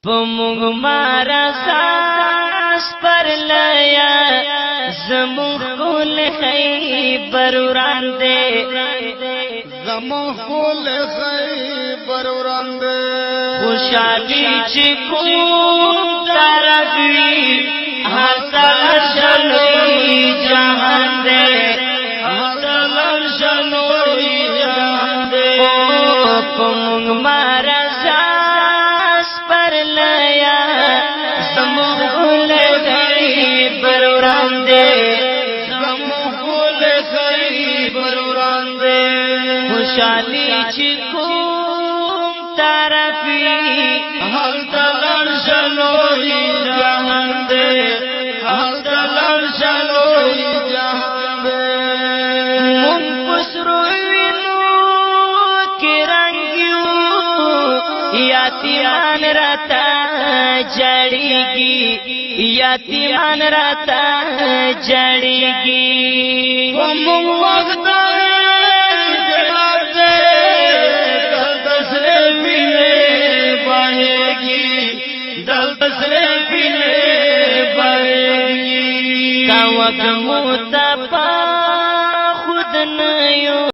پموږ مارا ساس پر لیا زمون کول خیبر وراندې زمون کول خیبر وراندې خوشالي چې کوم طرفي هر شلوي جهان دې هر شلوي جهان دې پموږ مارا ساس پر لیا زمون کول خیبر وراندې خوشالي چې کوم طرفي هل تلل شلوي جهان دې هل تلل شلوي جهان دې مون پسرو وینو کې رنگیو یاتیان راتا جړیږي یاتیان راتا جړیږي کوم وخت کا وقت مو تا پا خود نیو